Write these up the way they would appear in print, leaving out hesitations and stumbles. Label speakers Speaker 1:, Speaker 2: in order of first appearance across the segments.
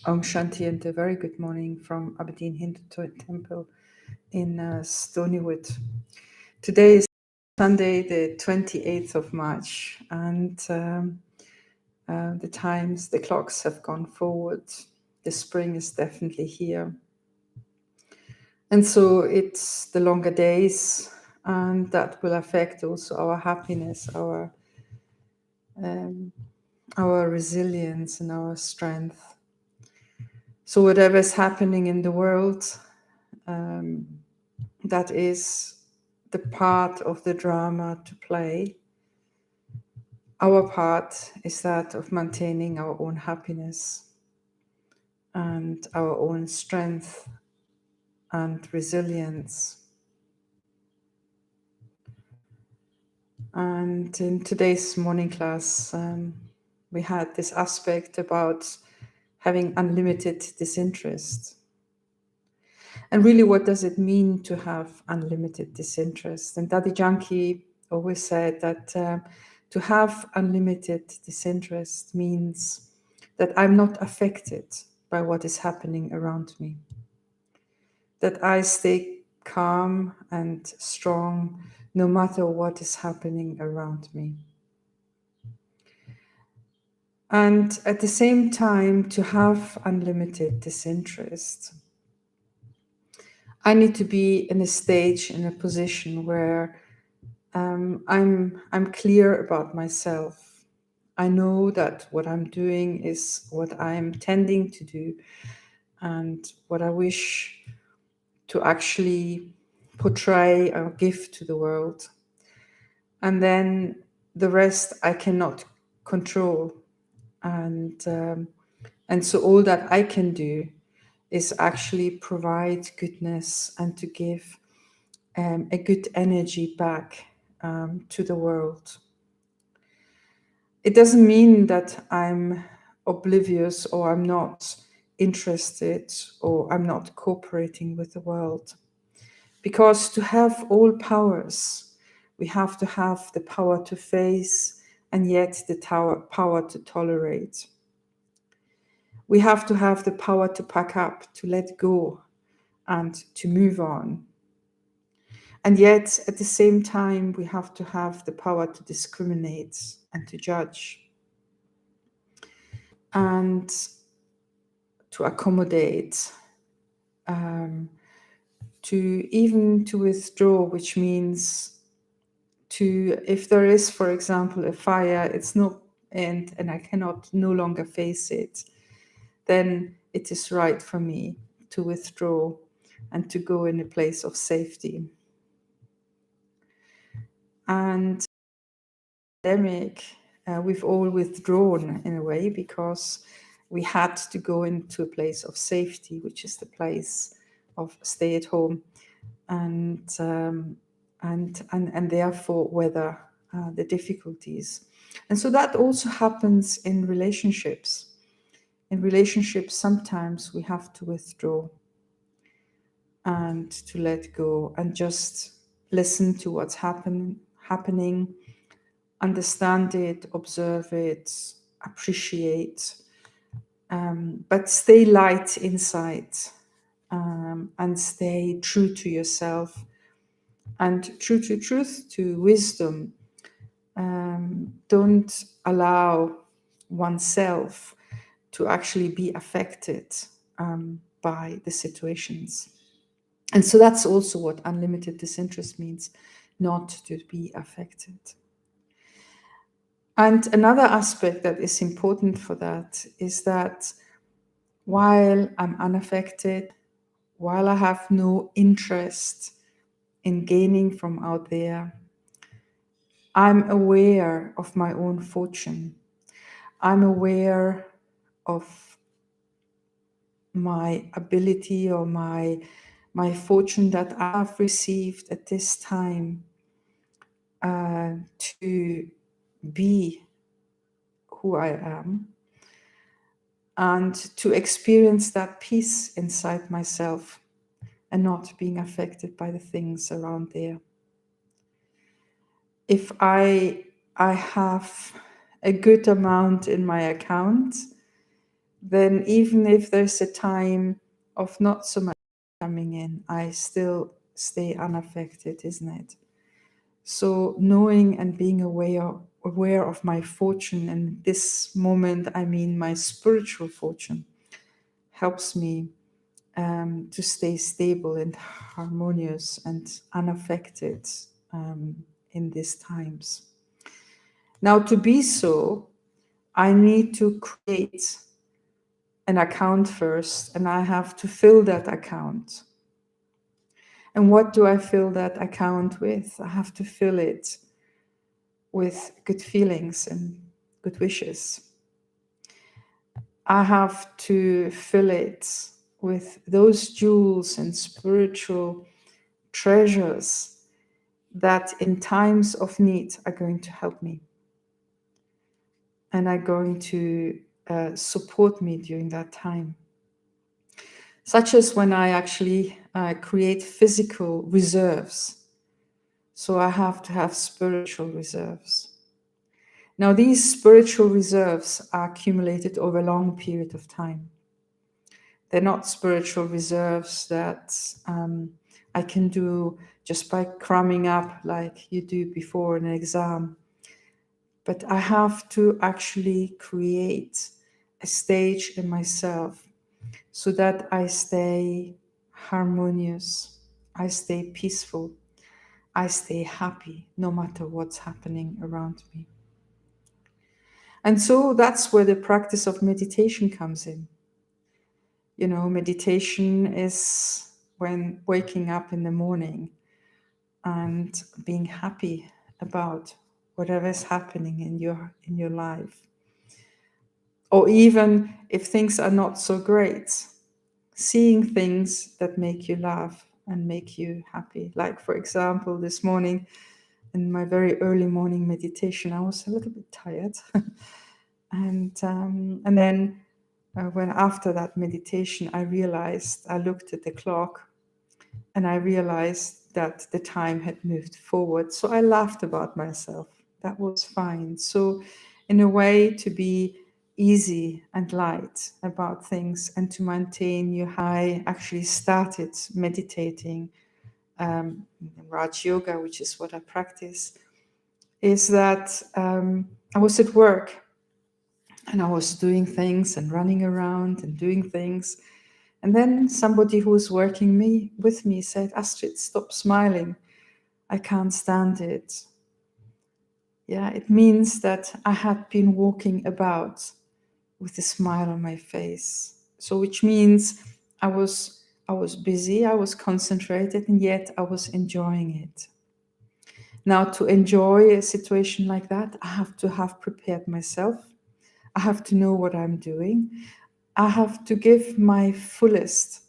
Speaker 1: Om Shanti and a very good morning from Aberdeen.Hindu Temple in Stonywood. Today is Sunday, the 28th of March, and the clocks have gone forward. The spring is definitely here. And so it's the longer days, and that will affect also our happiness, our resilience and our strength. So whatever is happening in the world, that is the part of the drama to play. Our part is that of maintaining our own happiness and our own strength and resilience. And in today's morning class, we had this aspect about having unlimited disinterest. And really, what does it mean to have unlimited disinterest? And Daddy Janki always said that to have unlimited disinterest means that I'm not affected by what is happening around me, that I stay calm and strong no matter what is happening around me. And at the same time, to have unlimited disinterest, I need to be in a stage, in a position where I'm clear about myself. I know that what I'm doing is what I'm tending to do and what I wish to actually portray or give to the world. And then the rest I cannot control. And so all that I can do is actually provide goodness and to give a good energy back to the world. It doesn't mean that I'm oblivious or I'm not interested or I'm not cooperating with the world. Because to have all powers, we have to have the power to face and yet the power to tolerate. We have to have the power to pack up, to let go, and to move on. And yet, at the same time, we have to have the power to discriminate and to judge and to accommodate, to withdraw, which means if there is, for example, a fire, it's not and I cannot no longer face it, then it is right for me to withdraw and to go in a place of safety. And pandemic, we've all withdrawn in a way because we had to go into a place of safety, which is the place of stay at home, and therefore weather the difficulties. And so that also happens in relationships. In relationships, sometimes we have to withdraw and to let go and just listen to what's happening, understand it, observe it, appreciate, but stay light inside and stay true to yourself and true to truth, to wisdom. Don't allow oneself to actually be affected by the situations. And so that's also what unlimited disinterest means, not to be affected. And another aspect that is important for that is that while I'm unaffected, while I have no interest in gaining from out there, I'm aware of my own fortune. I'm aware of my ability or my fortune that I have received at this time to be who I am and to experience that peace inside myself and not being affected by the things around there. If I have a good amount in my account, then even if there's a time of not so much coming in, I still stay unaffected, isn't it? So knowing and being aware of my fortune, and this moment I mean my spiritual fortune, helps me to stay stable and harmonious and unaffected in these times. Now, to be so, I need to create an account first, and I have to fill that account. And what do I fill that account with? I have to fill it with good feelings and good wishes. I have to fill it with those jewels and spiritual treasures that in times of need are going to help me and are going to support me during that time. Such as when I actually create physical reserves. So I have to have spiritual reserves. Now, these spiritual reserves are accumulated over a long period of time. They're not spiritual reserves that I can do just by cramming up like you do before an exam. But I have to actually create a stage in myself so that I stay harmonious, I stay peaceful, I stay happy no matter what's happening around me. And so that's where the practice of meditation comes in. You know, meditation is when waking up in the morning and being happy about whatever is happening in your life. Or even if things are not so great, seeing things that make you laugh and make you happy. Like, for example, this morning in my very early morning meditation, I was a little bit tired. and then when after that meditation, I looked at the clock and I realized that the time had moved forward. So I laughed about myself. That was fine. So in a way, to be easy and light about things and to maintain your high, actually started meditating Raj Yoga, which is what I practice, is that I was at work and I was doing things and running around and doing things. And then somebody who was working with me said, Astrid, stop smiling. I can't stand it. Yeah, it means that I had been walking about with a smile on my face. So which means I was busy, I was concentrated, and yet I was enjoying it. Now, to enjoy a situation like that, I have to have prepared myself. I have to know what I'm doing. I have to give my fullest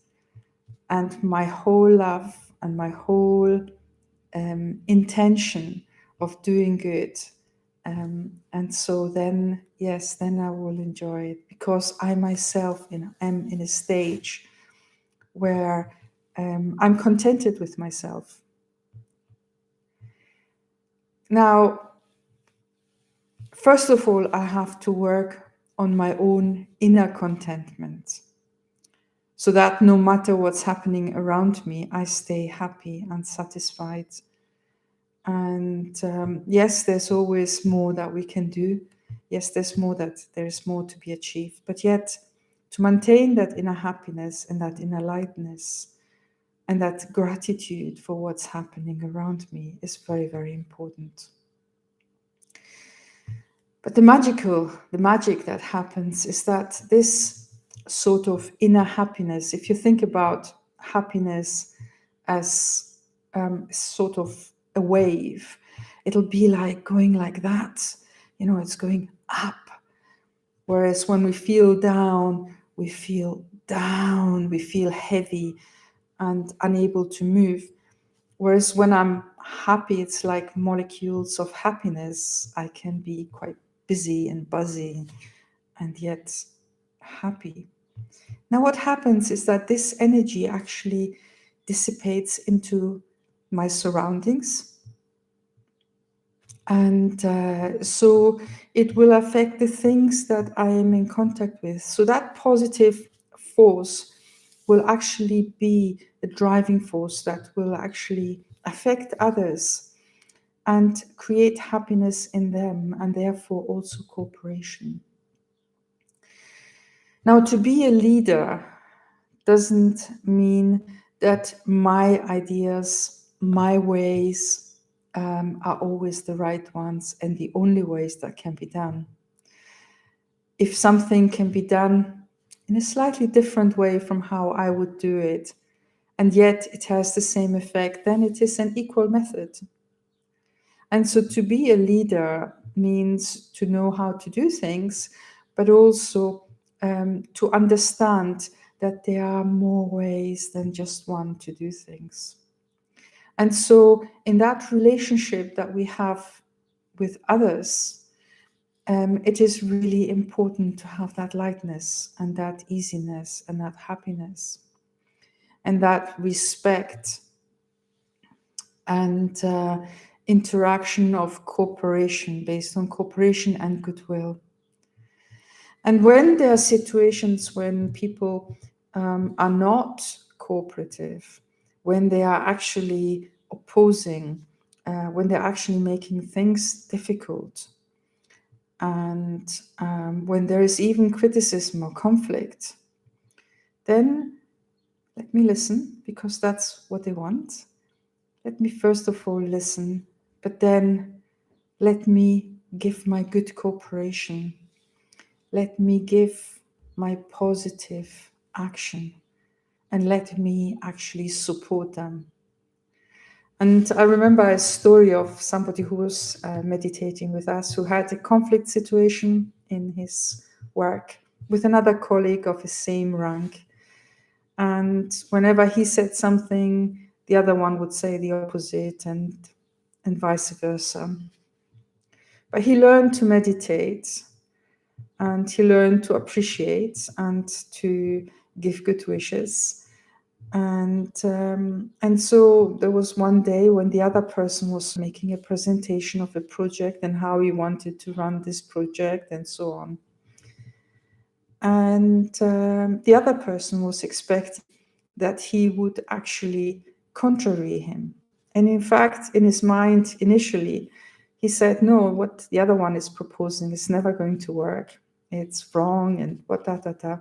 Speaker 1: and my whole love and my whole intention of doing good. And so then, yes, then I will enjoy it because I myself am in a stage where I'm contented with myself. Now, first of all, I have to work on my own inner contentment so that no matter what's happening around me, I stay happy and satisfied. And yes, there's always more that we can do. Yes, there's more to be achieved. But yet, to maintain that inner happiness and that inner lightness and that gratitude for what's happening around me is very, very important. But the magic that happens is that this sort of inner happiness, if you think about happiness as sort of a wave, it'll be like going like that. You know, it's going up. Whereas when we feel down, we feel heavy and unable to move. Whereas when I'm happy, it's like molecules of happiness. I can be quite busy and buzzy and yet happy. Now, what happens is that this energy actually dissipates into my surroundings. And so it will affect the things that I am in contact with. So that positive force will actually be the driving force that will actually affect others and create happiness in them, and therefore also cooperation. Now, to be a leader doesn't mean that my ideas, my ways are always the right ones and the only ways that can be done. If something can be done in a slightly different way from how I would do it, and yet it has the same effect, then it is an equal method. And so to be a leader means to know how to do things, but also to understand that there are more ways than just one to do things. And so in that relationship that we have with others, it is really important to have that lightness and that easiness and that happiness and that respect and interaction of cooperation based on cooperation and goodwill. And when there are situations when people are not cooperative, when they are actually opposing, when they're actually making things difficult, and when there is even criticism or conflict, then let me listen, because that's what they want. Let me first of all listen, but then let me give my good cooperation. Let me give my positive action, and let me actually support them. And I remember a story of somebody who was meditating with us, who had a conflict situation in his work with another colleague of his same rank. And whenever he said something, the other one would say the opposite, and vice versa. But he learned to meditate, and he learned to appreciate and to give good wishes. And so there was one day when the other person was making a presentation of a project and how he wanted to run this project and so on. And the other person was expecting that he would actually contrary him. And in fact, in his mind initially, he said, no, what the other one is proposing is never going to work. It's wrong and what da da da.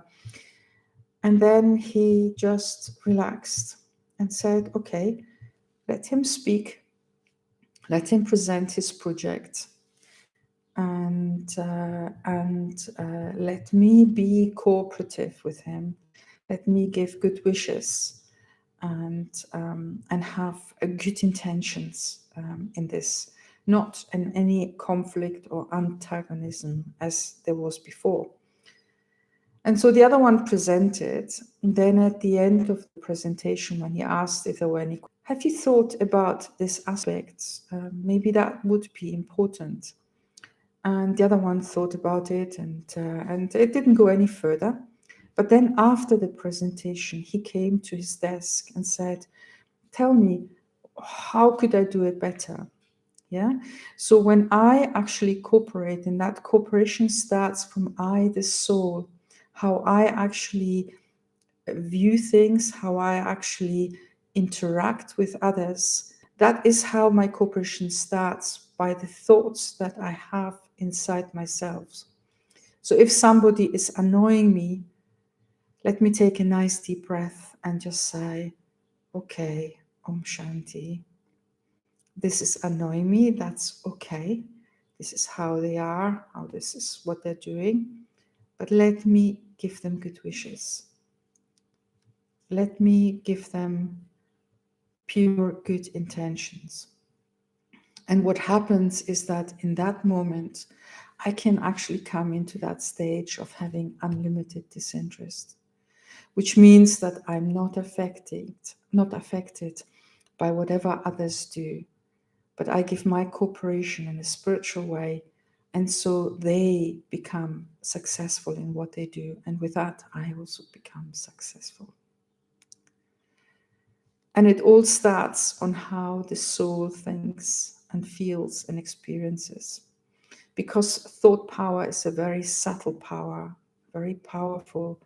Speaker 1: And then he just relaxed and said, okay, let him speak, let him present his project, and let me be cooperative with him. Let me give good wishes and have good intentions in this, not in any conflict or antagonism as there was before. And so the other one presented. And then at the end of the presentation, when he asked if there were any, have you thought about this aspect? Maybe that would be important. And the other one thought about it, and it didn't go any further. But then after the presentation, he came to his desk and said, tell me, how could I do it better? Yeah. So when I actually cooperate, and that cooperation starts from I, the soul, how I actually view things, how I actually interact with others, that is how my cooperation starts, by the thoughts that I have inside myself. So if somebody is annoying me, let me take a nice deep breath and just say, okay, Om Shanti. This is annoying me, that's okay. This is how they are, how this is what they're doing. But let me give them good wishes. Let me give them pure good intentions. And what happens is that in that moment, I can actually come into that stage of having unlimited disinterest, which means that I'm not affected by whatever others do, but I give my cooperation in a spiritual way, and so they become successful in what they do, and with that I also become successful. And it all starts on how the soul thinks and feels and experiences, because thought power is a very subtle power, very powerful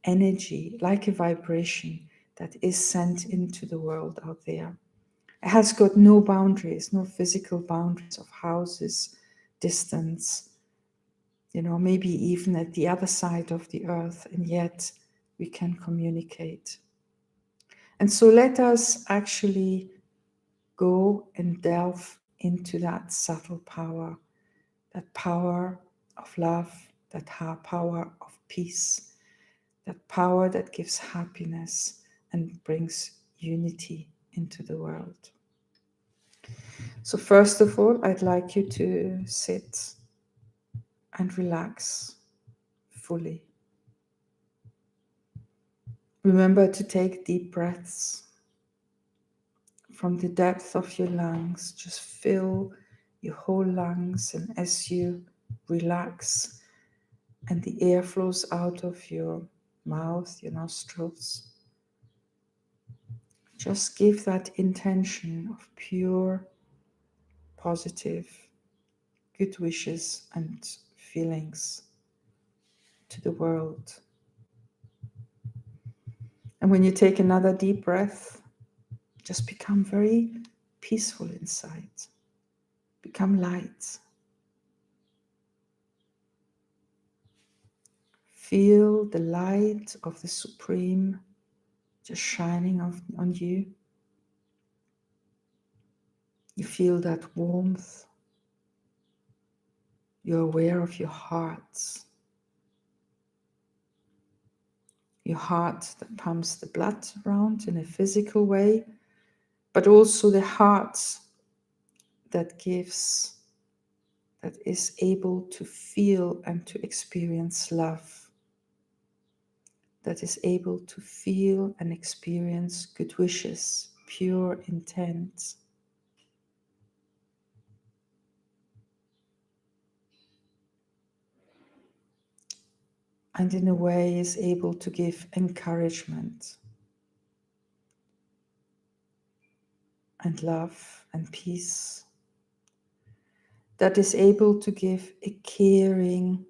Speaker 1: energy, like a vibration that is sent into the world out there. It has got no boundaries, no physical boundaries of houses, distance, maybe even at the other side of the earth, and yet we can communicate. And so let us actually go and delve into that subtle power, that power of love, that power of peace, that power that gives happiness and brings unity into the world. So first of all, I'd like you to sit and relax fully. Remember to take deep breaths from the depth of your lungs. Just fill your whole lungs, and as you relax and the air flows out of your mouth, your nostrils, just give that intention of pure, positive, good wishes and feelings to the world. And when you take another deep breath, just become very peaceful inside. Become light. Feel the light of the Supreme just shining on you. You feel that warmth. You're aware of your heart. Your heart that pumps the blood around in a physical way, but also the heart that is able to feel and to experience love, that is able to feel and experience good wishes, pure intent. And in a way is able to give encouragement and love and peace, that is able to give a caring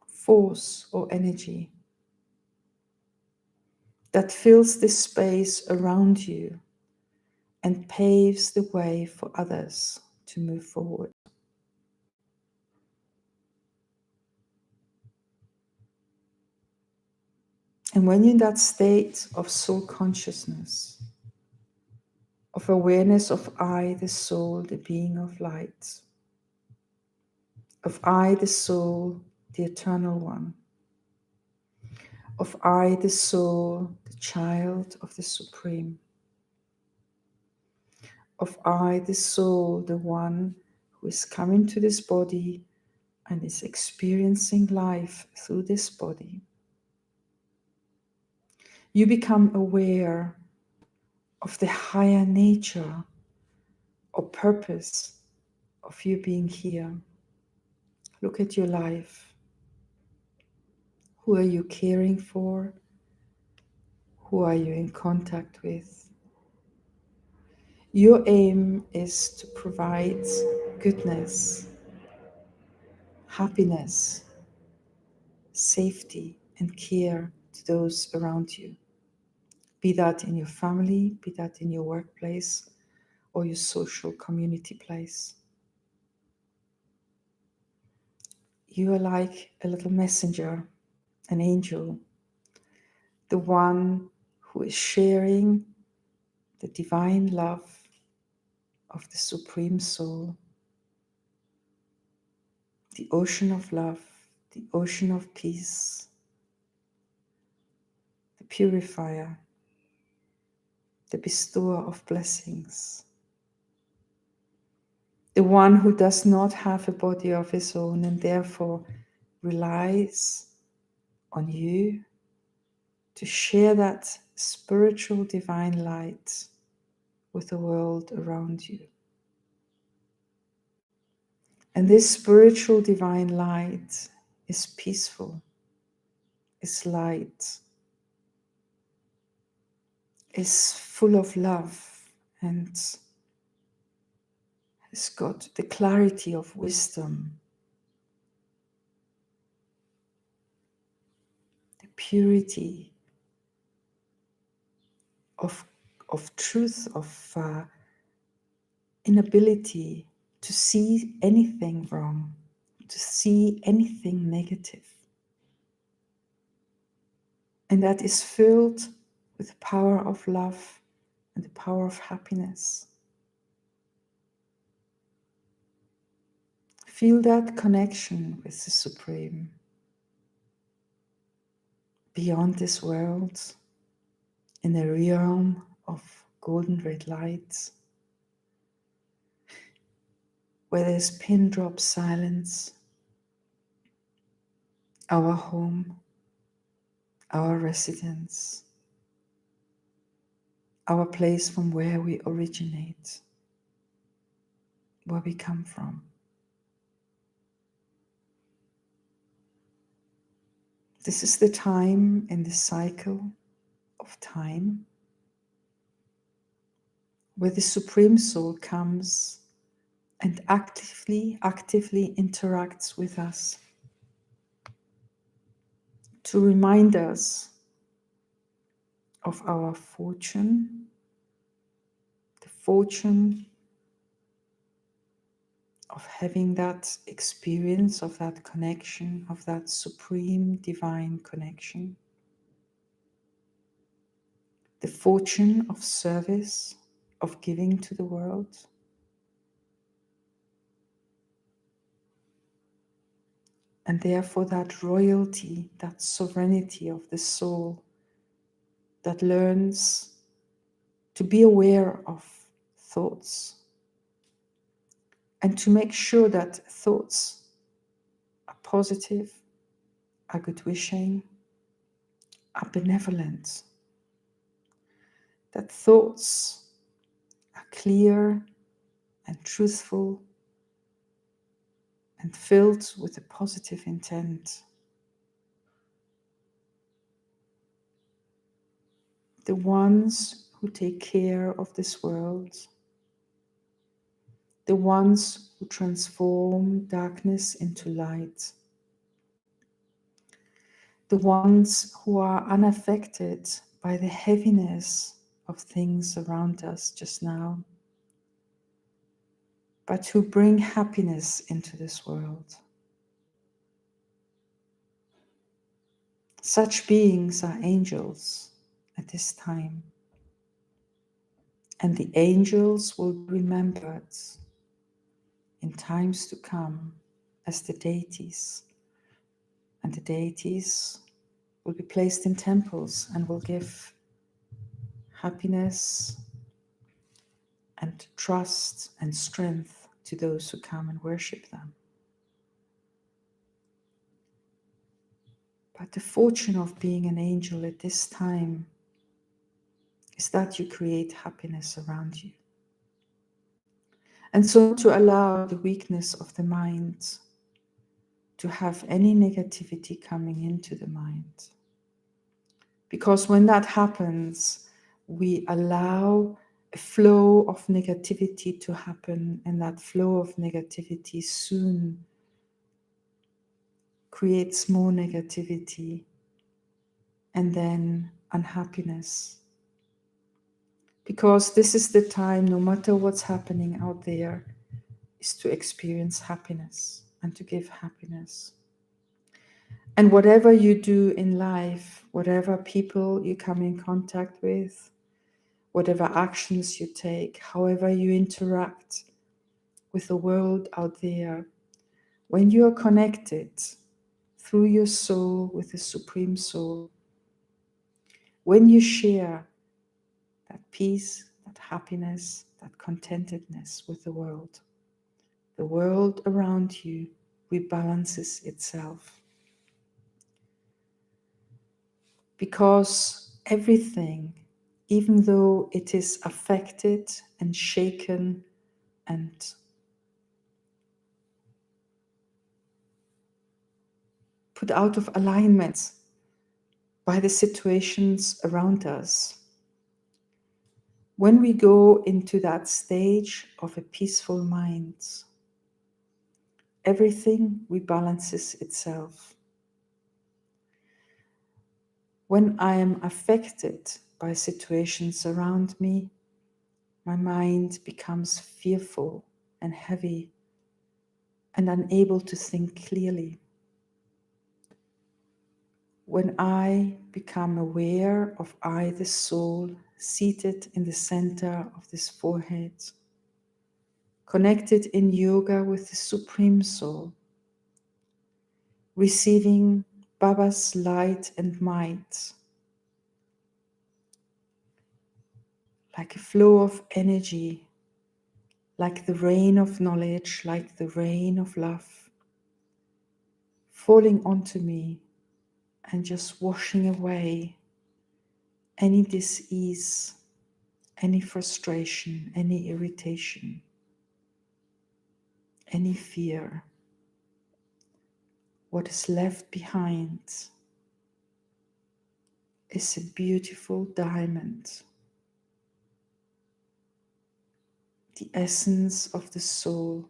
Speaker 1: force or energy that fills the space around you and paves the way for others to move forward. And when you're in that state of soul consciousness, of awareness of I, the soul, the being of light, of I, the soul, the eternal one, of I, the soul, the child of the Supreme, of I, the soul, the one who is coming to this body and is experiencing life through this body, you become aware of the higher nature or purpose of you being here. Look at your life. Who are you caring for? Who are you in contact with? Your aim is to provide goodness, happiness, safety, and care to those around you. Be that in your family, be that in your workplace, or your social community place. You are like a little messenger, an angel, the one who is sharing the divine love of the Supreme Soul, the ocean of love, the ocean of peace, the purifier, the bestower of blessings, the one who does not have a body of his own and therefore relies on you to share that spiritual divine light with the world around you. And this spiritual divine light is peaceful, is light, is full of love, and has got the clarity of wisdom, the purity of, of truth, of inability to see anything wrong, to see anything negative. And that is filled with the power of love and the power of happiness. Feel that connection with the Supreme, beyond this world, in the realm of golden red light, where there's pin drop silence, our home, our residence, our place from where we originate, where we come from. This is the time in the cycle of time where the Supreme Soul comes and actively interacts with us to remind us of our fortune, the fortune of having that experience, of that connection, of that supreme divine connection, the fortune of service, of giving to the world, and therefore that royalty, that sovereignty of the soul that learns to be aware of thoughts and to make sure that thoughts are positive, are good wishing, are benevolent, that thoughts are clear and truthful and filled with a positive intent. The ones who take care of this world, the ones who transform darkness into light, the ones who are unaffected by the heaviness of things around us just now, but who bring happiness into this world. Such beings are angels at this time, and the angels will be remembered in times to come as the deities, and the deities will be placed in temples and will give happiness and trust and strength to those who come and worship them. But the fortune of being an angel at this time is that you create happiness around you. And so to allow the weakness of the mind to have any negativity coming into the mind. Because when that happens, we allow a flow of negativity to happen, and that flow of negativity soon creates more negativity and then unhappiness. Because this is the time, no matter what's happening out there, is to experience happiness and to give happiness. And whatever you do in life, whatever people you come in contact with, whatever actions you take, however you interact with the world out there, when you are connected through your soul with the Supreme Soul, when you share that peace, that happiness, that contentedness with the world around you rebalances itself. Because everything, even though it is affected and shaken and put out of alignment by the situations around us. When we go into that stage of a peaceful mind, everything rebalances itself. When I am affected by situations around me, my mind becomes fearful and heavy and unable to think clearly. When I become aware of I, the soul, seated in the center of this forehead, connected in yoga with the Supreme Soul, receiving Baba's light and might, like a flow of energy, like the rain of knowledge, like the rain of love, falling onto me and just washing away any dis-ease, any frustration, any irritation, any fear. What is left behind is a beautiful diamond, the essence of the soul,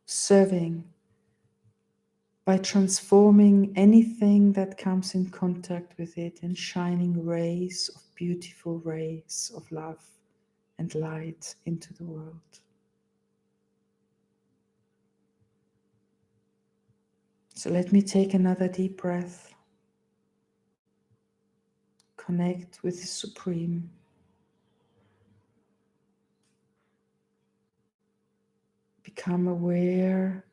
Speaker 1: serving by transforming anything that comes in contact with it and shining rays of beautiful rays of love and light into the world. So let me take another deep breath. Connect with the Supreme. Become aware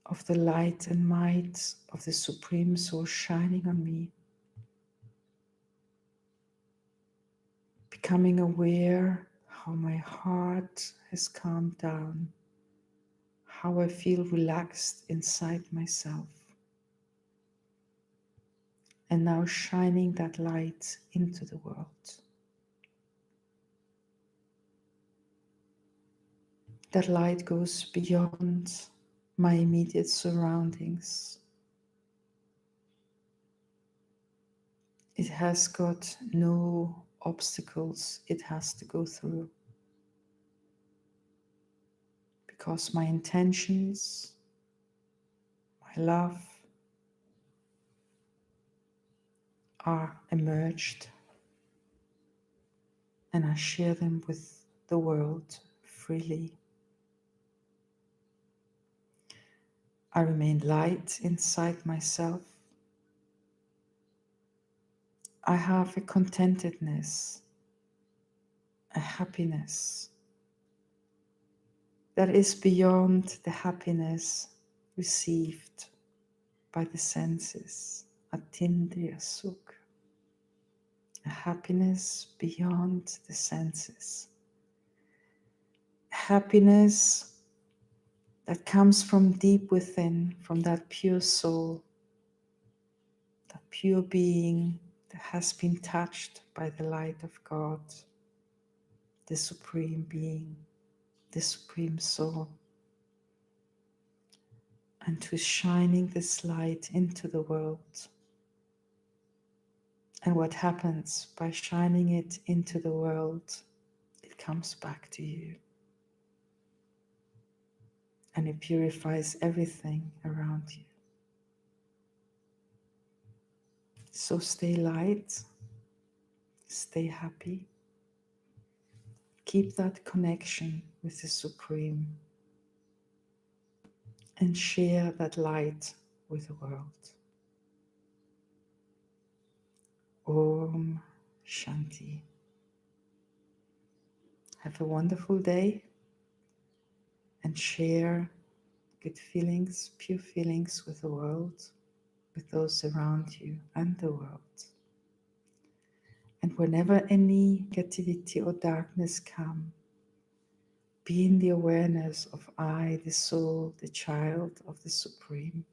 Speaker 1: of the light and might of the Supreme Soul shining on me. Becoming aware how my heart has calmed down, how I feel relaxed inside myself. And now shining that light into the world. That light goes beyond my immediate surroundings. It has got no obstacles it has to go through. Because my intentions, my love are emerged and I share them with the world freely. I remain light inside myself. I have a contentedness, a happiness that is beyond the happiness received by the senses, atindriya sukha, a happiness beyond the senses, a happiness that comes from deep within, from that pure soul, that pure being that has been touched by the light of God, the Supreme Being, the Supreme Soul, and who's shining this light into the world. And what happens by shining it into the world, it comes back to you. And it purifies everything around you. So stay light, stay happy, keep that connection with the Supreme, and share that light with the world. Om Shanti. Have a wonderful day and share good feelings, pure feelings with the world, with those around you and the world. And whenever any negativity or darkness come, be in the awareness of I, the soul, the child of the Supreme,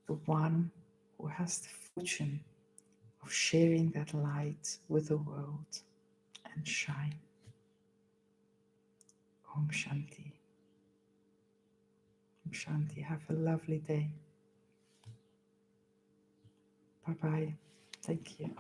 Speaker 1: the one who has the fortune of sharing that light with the world and shine. Om Shanti. Om Shanti. Have a lovely day. Bye-bye. Thank you.